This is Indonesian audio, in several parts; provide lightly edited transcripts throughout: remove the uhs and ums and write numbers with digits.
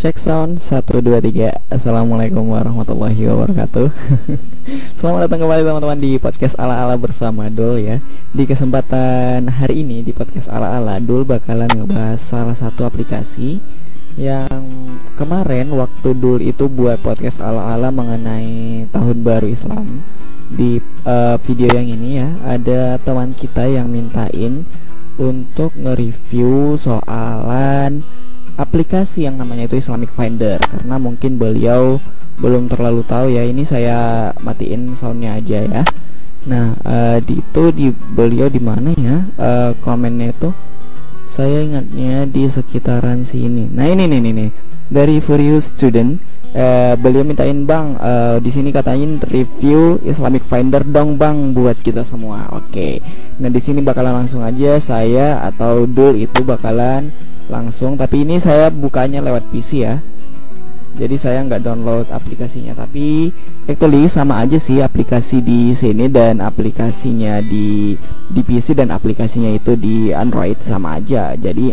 Cek sound 1 2 3. Assalamualaikum warahmatullahi wabarakatuh. Selamat datang kembali teman-teman di podcast ala-ala bersama Dul ya. Di kesempatan hari ini di podcast ala-ala, Dul bakalan ngebahas salah satu aplikasi yang kemarin waktu Dul itu buat podcast ala-ala mengenai tahun baru Islam. Di video yang ini ya, ada teman kita yang mintain untuk nge-review soalan aplikasi yang namanya itu Islamic Finder, karena mungkin beliau belum terlalu tahu ya. Ini saya matiin soundnya aja ya. Nah, beliau di mana ya? Komennya itu saya ingatnya di sekitaran sini. Nah, ini nih dari Furious Student. Beliau mintain, "Bang, di sini katanya review Islamic Finder dong, Bang, buat kita semua." Oke. Nah, di sini bakalan langsung aja saya atau Dul itu bakalan langsung, tapi ini saya bukanya lewat PC ya. Jadi saya nggak download aplikasinya, tapi actually sama aja sih aplikasi di sini dan aplikasinya di PC dan aplikasinya itu di Android sama aja. Jadi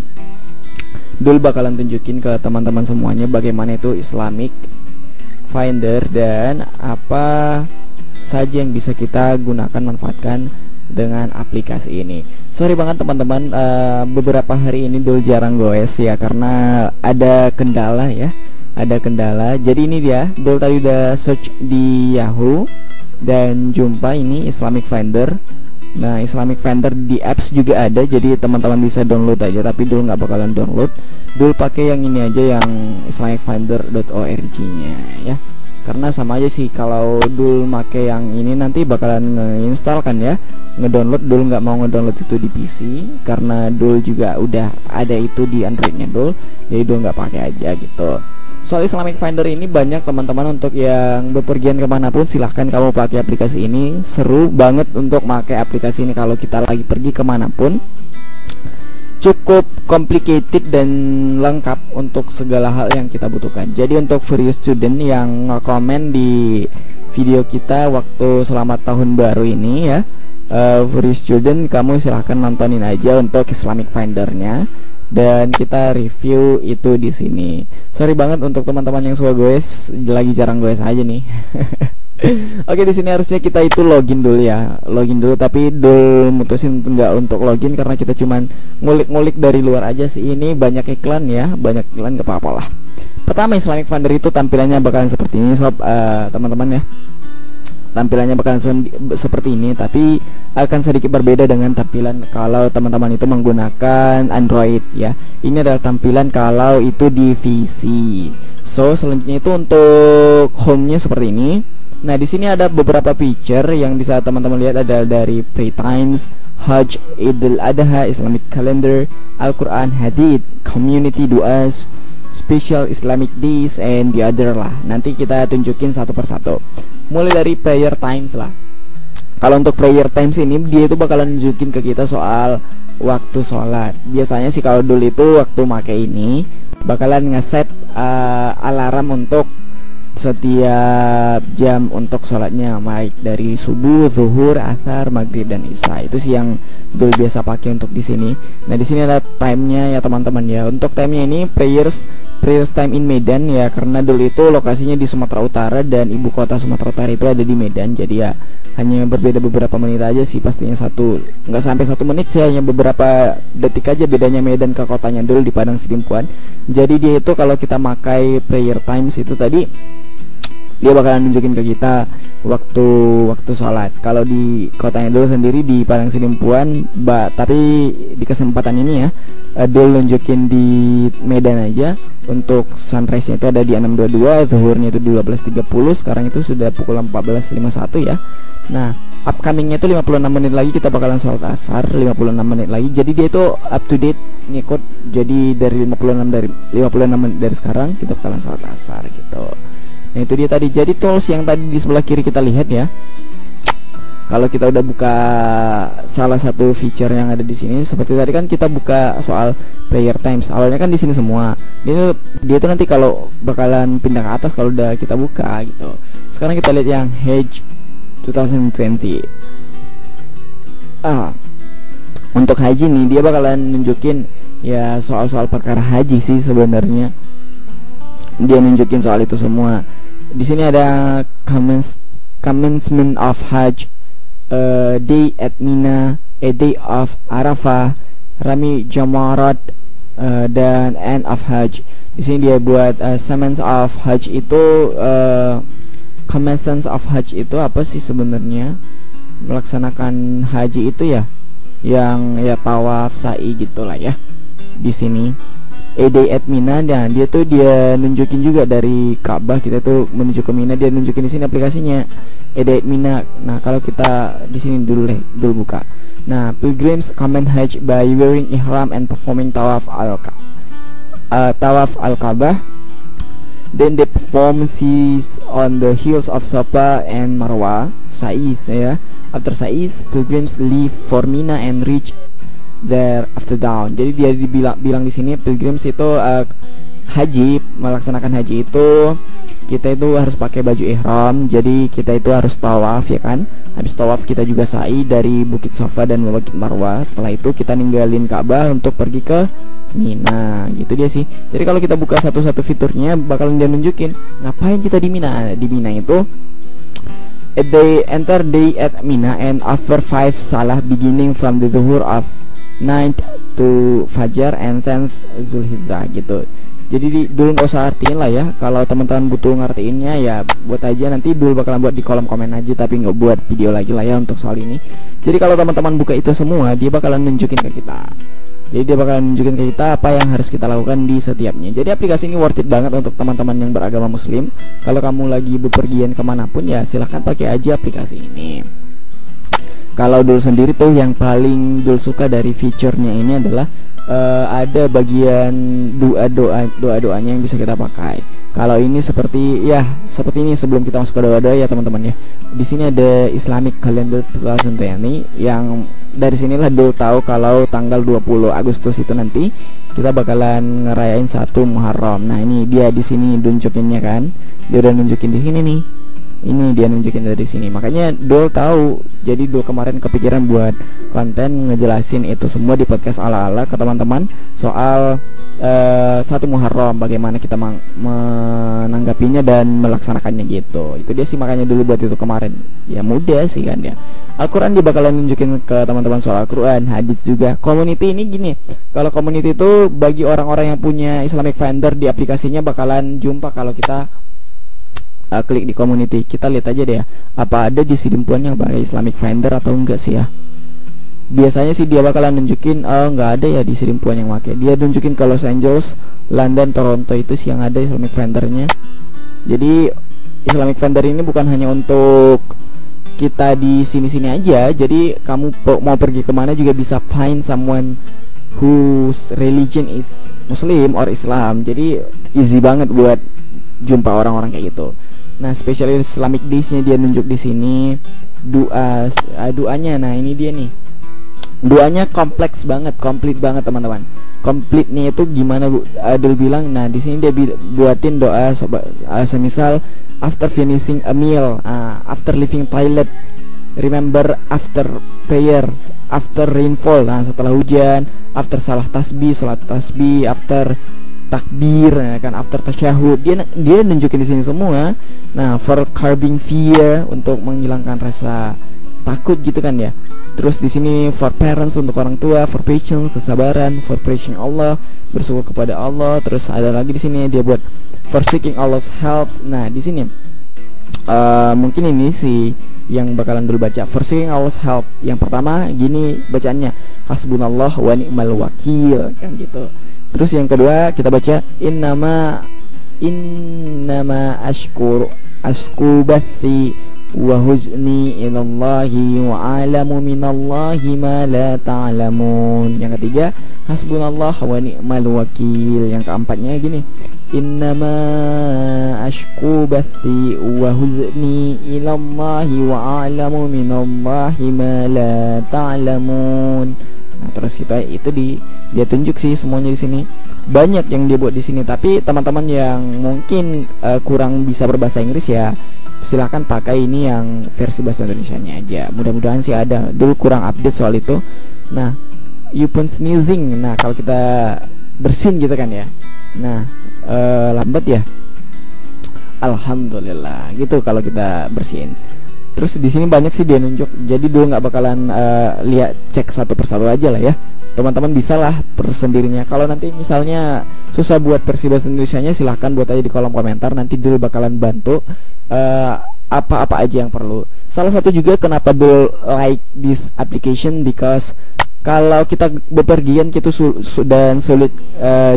Dul bakalan tunjukin ke teman-teman semuanya bagaimana itu Islamic Finder dan apa saja yang bisa kita gunakan manfaatkan dengan aplikasi ini. Sorry banget teman-teman, beberapa hari ini Dul jarang goes ya karena ada kendala ya. Ada kendala. Jadi ini dia, Dul tadi udah search di Yahoo dan jumpa ini Islamic Finder. Nah, Islamic Finder di apps juga ada, jadi teman-teman bisa download aja, tapi Dul nggak bakalan download. Dul pakai yang ini aja, yang islamicfinder.org-nya ya. Karena sama aja sih, kalau Dul make yang ini nanti bakalan nge-install kan ya, ngedownload. Dul nggak mau ngedownload itu di PC karena Dul juga udah ada itu di Androidnya Dul, jadi Dul nggak pakai aja gitu. Soal Islamic Finder ini banyak teman-teman, untuk yang bepergian kemanapun silahkan kamu pakai aplikasi ini. Seru banget untuk pakai aplikasi ini kalau kita lagi pergi kemanapun. Cukup complicated dan lengkap untuk segala hal yang kita butuhkan. Jadi untuk Furious Student yang nge-komen di video kita waktu selamat tahun baru ini ya, Furious Student, kamu silahkan nontonin aja untuk Islamic Finder-nya dan kita review itu di sini. Sorry banget untuk teman-teman yang suka goes, lagi jarang goes aja nih. Oke, di sini harusnya kita itu login dulu ya, login dulu, tapi Dul mutusin nggak untuk login karena kita cuman ngulik-ngulik dari luar aja sih. Ini banyak iklan ya, banyak iklan, gak apa-apa lah. Pertama, Islamic Finder itu tampilannya bakalan seperti ini sob, teman-teman ya. Tampilannya bakalan seperti ini, tapi akan sedikit berbeda dengan tampilan kalau teman-teman itu menggunakan Android ya. Ini adalah tampilan kalau itu di PC. So, selanjutnya itu untuk home-nya seperti ini. Nah, di sini ada beberapa feature yang bisa teman-teman lihat, ada dari Free Times, Hajj, Idul Adha, Islamic Calendar, Al-Quran, Hadith, Community Duas, Special Islamic Days, and the other lah. Nanti kita tunjukin satu persatu. Mulai dari Prayer Times lah. Kalau untuk Prayer Times ini, dia itu bakalan nunjukin ke kita soal waktu sholat. Biasanya sih kalau dulu itu waktu make ini bakalan ngeset alarm untuk setiap jam untuk sholatnya, baik dari subuh, zuhur, asar, maghrib, dan isya. Itu sih yang Dul biasa pakai untuk di sini. Nah, di sini ada time-nya ya teman-teman ya. Untuk time-nya ini prayers time in Medan ya, karena Dul itu lokasinya di Sumatera Utara dan ibu kota Sumatera Utara itu ada di Medan. Jadi ya hanya berbeda beberapa menit aja sih, pastinya nggak sampai 1 menit sih, hanya beberapa detik aja bedanya Medan ke kotanya Dul di Padang Sidimpuan. Jadi dia itu kalau kita pakai prayer times itu tadi, dia bakalan nunjukin ke kita waktu sholat. Kalau di kotanya Dul sendiri di Padang Sidimpuan, tapi di kesempatan ini ya, Dul nunjukin di Medan aja. Untuk sunrise-nya itu ada di 6.22, zuhurnya itu di 12.30. Sekarang itu sudah pukul 14.51 ya. Nah, upcoming-nya itu 56 menit lagi kita bakalan sholat asar, 56 menit lagi. Jadi dia itu up to date ngikut. Jadi dari 56 menit dari sekarang kita bakalan sholat asar gitu. Nah, itu dia tadi. Jadi tools yang tadi di sebelah kiri kita lihat ya. Kalau kita udah buka salah satu feature yang ada di sini, seperti tadi kan kita buka soal prayer times. Awalnya kan di sini semua. Dia tuh nanti kalau bakalan pindah ke atas kalau udah kita buka gitu. Sekarang kita lihat yang Hajj 2020. Untuk haji nih, dia bakalan nunjukin ya soal-soal perkara haji sih sebenarnya. dia nunjukin soal itu semua. Di sini ada commencement of Hajj, day at Mina, a day of Arafah, Rami Jamarat, dan end of Hajj. Di sini dia buat commencement of Hajj itu commencement of Hajj itu apa sih sebenarnya? Melaksanakan haji itu ya, yang ya tawaf, sa'i gitulah ya. Di sini a day at Mina, dan dia nunjukin juga dari Ka'bah kita tuh menuju ke Mina, dia nunjukin di sini aplikasinya a day at Mina. Nah, kalau kita di sini dulu buka. Nah, pilgrims comment Hajj by wearing ihram and performing tawaf al-Ka'bah. Then they perform sa'i on the hills of Safa and Marwa, sa'i ya. After sa'i, pilgrims leave for Mina and reach there after dawn. Jadi dia bilang di sini pilgrims itu melaksanakan haji itu kita itu harus pakai baju ihram. Jadi kita itu harus tawaf ya kan. Habis tawaf kita juga sa'i dari Bukit Safa dan Bukit Marwa. Setelah itu kita ninggalin Ka'bah untuk pergi ke Mina, gitu dia sih. Jadi kalau kita buka satu-satu fiturnya bakalan dia nunjukin ngapain kita di Mina. Di Mina itu they enter day at Mina and after 5 salah beginning from the zuhur of 9th to Fajar and 10th Zulhijjah gitu. Jadi dulu nggak usah artiin lah ya. Kalau teman-teman butuh ngertiinnya ya buat aja, nanti dulu bakalan buat di kolom komen aja, tapi nggak buat video lagi lah ya untuk soal ini. Jadi kalau teman-teman buka itu semua, dia bakalan nunjukin ke kita. Jadi dia bakalan nunjukin ke kita apa yang harus kita lakukan di setiapnya. Jadi aplikasi ini worth it banget untuk teman-teman yang beragama muslim. Kalau kamu lagi bepergian kemanapun ya silahkan pakai aja aplikasi ini. Kalau Dul sendiri tuh yang paling Dul suka dari fiturnya ini adalah ada bagian doa-doanya yang bisa kita pakai. Kalau ini seperti ini sebelum kita masuk ke doa-doa ya teman-teman ya. Di sini ada Islamic Calendar 2020 yang dari sinilah Dul tahu kalau tanggal 20 Agustus itu nanti kita bakalan ngerayain 1 Muharram. Nah, ini dia di sini nunjukinnya kan. Dia udah nunjukin di sini nih. Ini dia nunjukin dari sini. Makanya Dul tahu. Jadi Dul kemarin kepikiran buat konten ngejelasin itu semua di podcast ala-ala ke teman-teman soal 1 Muharram, bagaimana kita menanggapinya dan melaksanakannya gitu. Itu dia sih, makanya dulu buat itu kemarin. Ya mudah sih kan ya. Al-Quran dia bakalan nunjukin ke teman-teman soal Al-Quran, hadis juga. Community ini gini, kalau community itu bagi orang-orang yang punya Islamic Finder di aplikasinya bakalan jumpa kalau kita klik di community. Kita lihat aja deh ya, apa ada di Sidimpuan yang pakai Islamic Finder atau enggak sih ya. Biasanya sih dia bakalan nunjukin nggak ada ya di Sidimpuan yang pakai. Dia nunjukin ke Los Angeles, London, Toronto itu sih yang ada Islamic Finder-nya. Jadi Islamic Finder ini bukan hanya untuk kita di sini-sini aja. Jadi kamu mau pergi kemana juga bisa find someone whose religion is Muslim or Islam. Jadi easy banget buat jumpa orang-orang kayak gitu. Nah, special Islamic Days-nya dia nunjuk di sini. Doanya, nah ini dia nih. Doanya kompleks banget, komplit banget teman-teman. Komplitnya itu gimana Bu? Adul bilang, nah di sini dia buatin doa semisal after finishing a meal, after leaving toilet, remember after prayer, after rainfall, nah setelah hujan, after salat tasbih, after takbir, kan, after tasyahud. Dia nunjukin di sini semua. Nah, for curbing fear, untuk menghilangkan rasa takut gitu kan ya. Terus di sini for parents, untuk orang tua, for patience, kesabaran, for praising Allah, bersyukur kepada Allah. Terus ada lagi di sini dia buat for seeking Allah's helps. Nah, di sini mungkin ini sih yang bakalan dulu baca, for seeking Allah's help. Yang pertama gini bacaannya, hasbunallah wa ni'mal wakil, kan gitu. Terus yang kedua kita baca innama asku bathi wa huzni ilallahi wa alamu minallahi ma la ta'lamun. Yang ketiga hasbunallah wa ni'mal wakil. Yang keempatnya gini, innama ashku bathi wa huzni ilallahi wa alamu minallahi ma la ta'lamun. Nah, terus itu dia tunjuk sih semuanya di sini. Banyak yang dia buat di sini, tapi teman-teman yang mungkin kurang bisa berbahasa Inggris ya silahkan pakai ini yang versi bahasa Indonesianya aja. Mudah-mudahan sih ada. Dulu kurang update soal itu. Nah, you pun sneezing. Nah, kalau kita bersin gitu kan ya. Nah, lambat ya. Alhamdulillah gitu kalau kita bersihin. Terus di sini banyak sih dia nunjuk, jadi dulu nggak bakalan lihat cek satu persatu aja lah ya. Teman-teman bisa lah persendirinya. Kalau nanti misalnya susah buat versi bahasa Indonesianya, silahkan buat aja di kolom komentar. Nanti dulu bakalan bantu apa-apa aja yang perlu. Salah satu juga kenapa dulu like this application, because kalau kita bepergian gitu dan sulit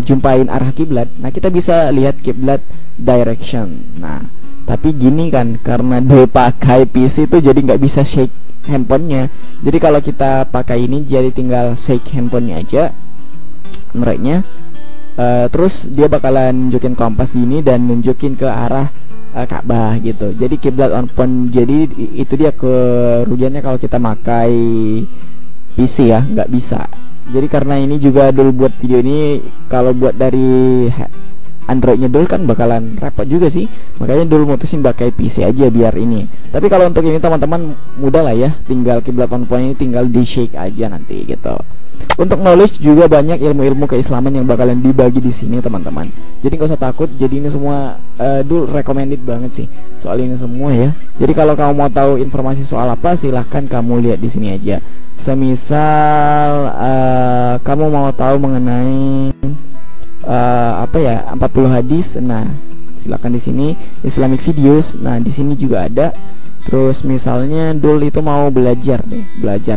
jumpain arah kiblat, nah kita bisa lihat kiblat direction. Nah, tapi gini kan, karena dia pakai PC itu jadi nggak bisa shake handphonenya. Jadi kalau kita pakai ini, jadi tinggal shake handphonenya aja, mereknya. Terus dia bakalan nunjukin kompas ini dan nunjukin ke arah Ka'bah gitu. Jadi kiblat on phone. Jadi itu dia kerugiannya kalau kita pakai PC ya, nggak bisa. Jadi karena ini juga dulu buat video ini, kalau buat dari Androidnya dulu kan bakalan repot juga sih, makanya dulu mutusin pakai PC aja biar ini. Tapi kalau untuk ini teman-teman mudah lah ya, tinggal kiblat on phone ini tinggal di shake aja nanti gitu. Untuk knowledge juga banyak ilmu-ilmu keislaman yang bakalan dibagi di sini teman-teman. Jadi nggak usah takut. Jadi ini semua dulu recommended banget sih soal ini semua ya. Jadi kalau kamu mau tahu informasi soal apa, silahkan kamu lihat di sini aja. Semisal kamu mau tahu mengenai 40 hadis, nah silakan di sini Islamic videos. Nah di sini juga ada. Terus misalnya dulu itu mau belajar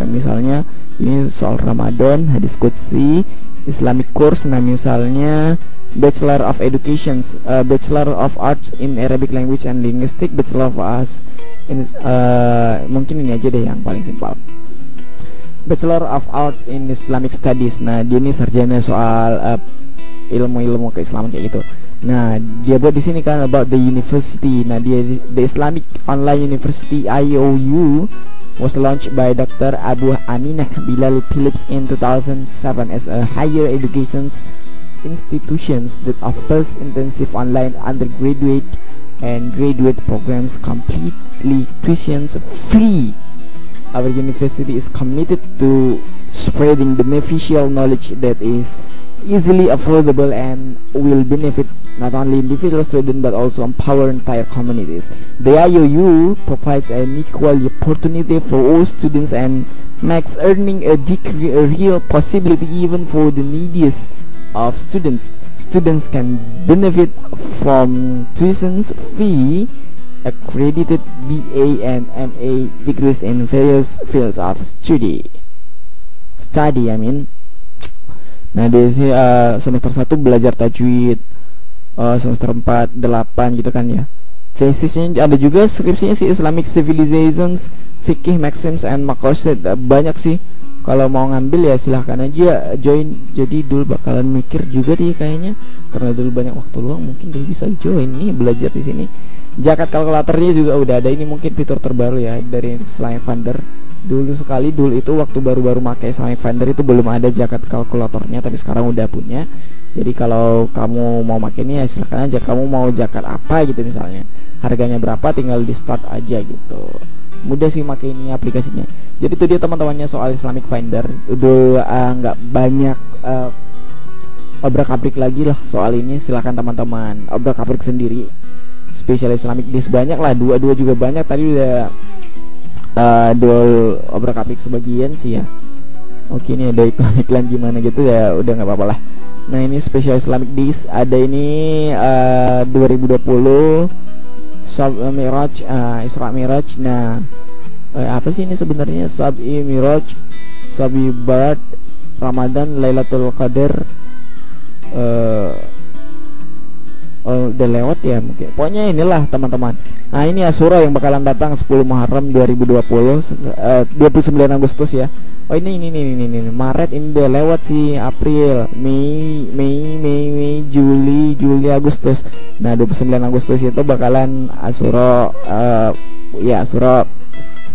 misalnya ini soal Ramadan, hadis qudsi, Islamic course. Nah misalnya Bachelor of Education, Bachelor of Arts in Arabic Language and Linguistics, Bachelor of Arts in, mungkin ini aja deh yang paling simpel, Bachelor of Arts in Islamic Studies. Nah dia ini sarjana soal ilmu-ilmu keislaman kayak gitu. Nah dia buat di sini kan about the university. Nah dia the Islamic Online University IOU was launched by Dr. Abu Aminah Bilal Phillips in 2007 as a higher education institutions that offers intensive online undergraduate and graduate programs completely tuition free. Our university is committed to spreading beneficial knowledge that is easily affordable and will benefit not only individual students but also empower entire communities. The IOU provides an equal opportunity for all students and makes earning a degree a real possibility even for the neediest of students. Students can benefit from tuitions free accredited BA and MA degrees in various fields of study. Nah di sini semester 1 belajar tajwid, semester 4, 8 gitu kan ya. Tesisnya ada juga, skripsinya sih Islamic Civilizations, Fiqh Maxims and Maqasid. Banyak sih. Kalau mau ngambil ya silahkan aja join. Jadi dulu bakalan mikir juga dia kayaknya, karena dulu banyak waktu luang, mungkin dulu bisa join nih belajar di sini. Zakat kalkulatornya juga udah ada. Ini mungkin fitur terbaru ya dari Islamic Finder. Dulu itu waktu baru-baru pakai Islamic Finder itu belum ada zakat kalkulatornya, tapi sekarang udah punya. Jadi kalau kamu mau pakai ini ya silahkan aja. Kamu mau zakat apa gitu misalnya, harganya berapa, tinggal di start aja gitu. Mudah sih pakai ini aplikasinya. Jadi itu dia teman-temannya soal Islamic Finder. Udah nggak banyak obrak-abrik lagi lah soal ini. Silahkan teman-teman obrak-abrik sendiri. Spesial Islamic Dis banyak lah, dua juga banyak. Tadi udah dol obrak-abrik sebagian sih ya. Oke, ini ada iklan-iklan gimana gitu ya, udah nggak apa-apa lah. Nah ini spesial Islamic Dis ada ini 2020 Miraj, Isra Miraj. Nah apa sih ini sebenarnya? Sabi Miraj, Sabi Barat, Ramadan, Lailatul Qadar. Udah lewat ya mungkin. Pokoknya inilah teman-teman. Nah ini Asyura yang bakalan datang 10 Muharram 2020, 29 Agustus ya. Oh ini Maret ini udah lewat sih. April, Mei, Juli, Agustus. Nah 29 Agustus itu bakalan Asyura. Ya Asyura.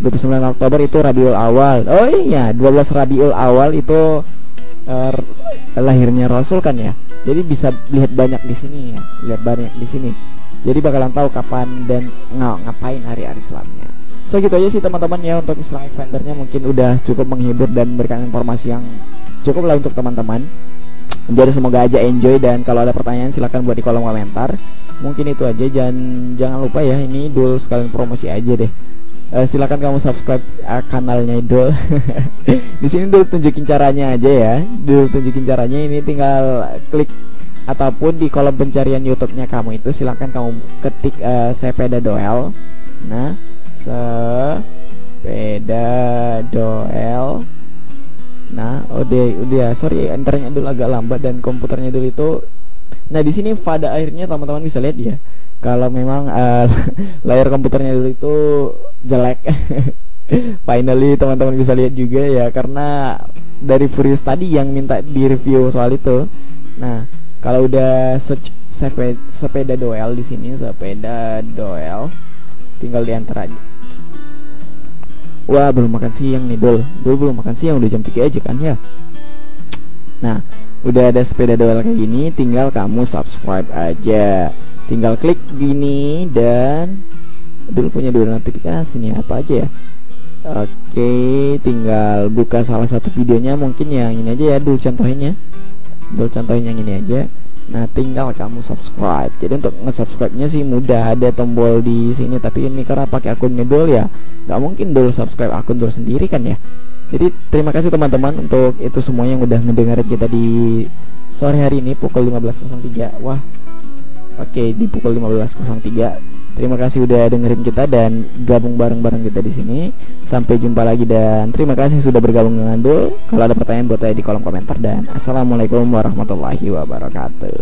29 Oktober itu Rabiul Awal. Oh iya 12 Rabiul Awal itu lahirnya Rasul kan ya. Jadi bisa lihat banyak di sini ya, Jadi bakalan tahu kapan dan ngapain hari-hari Islamnya. So gitu aja sih teman-teman ya untuk Islamic Finder-nya, mungkin udah cukup menghibur dan memberikan informasi yang cukup lah untuk teman-teman. Jadi semoga aja enjoy, dan kalau ada pertanyaan silahkan buat di kolom komentar. Mungkin itu aja, jangan lupa ya, ini Dul sekalian promosi aja deh. Silakan kamu subscribe kanalnya Dul. Di sini Dul tunjukin caranya aja ya. Dul tunjukin caranya, ini tinggal klik ataupun di kolom pencarian YouTube-nya kamu itu silakan kamu ketik sepeda doel. Nah, sepeda doel. Nah, udah sorry internetnya dulu agak lambat dan komputernya dulu itu. Nah, di sini pada akhirnya teman-teman bisa lihat ya, kalau memang layar komputernya dulu itu jelek. Finally teman-teman bisa lihat juga ya, karena dari Furious tadi yang minta di review soal itu. Nah, kalau udah search sepeda doel di sini, sepeda doel, tinggal diantar aja. Wah, belum makan siang nih Dul belum makan siang, udah jam 3 aja kan ya. Nah, udah ada sepeda doel kayak gini, tinggal kamu subscribe aja. Tinggal klik gini dan Dul punya 2 notifikasi nih, apa aja ya. Oke, tinggal buka salah satu videonya, mungkin yang ini aja ya Dul contohin yang ini aja. Nah, tinggal kamu subscribe. Jadi untuk nge-subscribe-nya sih mudah, ada tombol di sini, tapi ini karena pakai akunnya Dul ya, nggak mungkin Dul subscribe akun Dul sendiri kan ya. Jadi terima kasih teman-teman untuk itu semua yang udah ngedengerin kita di sore hari ini pukul 15.03. Wah, oke, di pukul 15.03. Terima kasih udah dengerin kita dan gabung bareng-bareng kita di sini. Sampai jumpa lagi dan terima kasih sudah bergabung dengan Dul. Kalau ada pertanyaan buat saya di kolom komentar, dan assalamualaikum warahmatullahi wabarakatuh.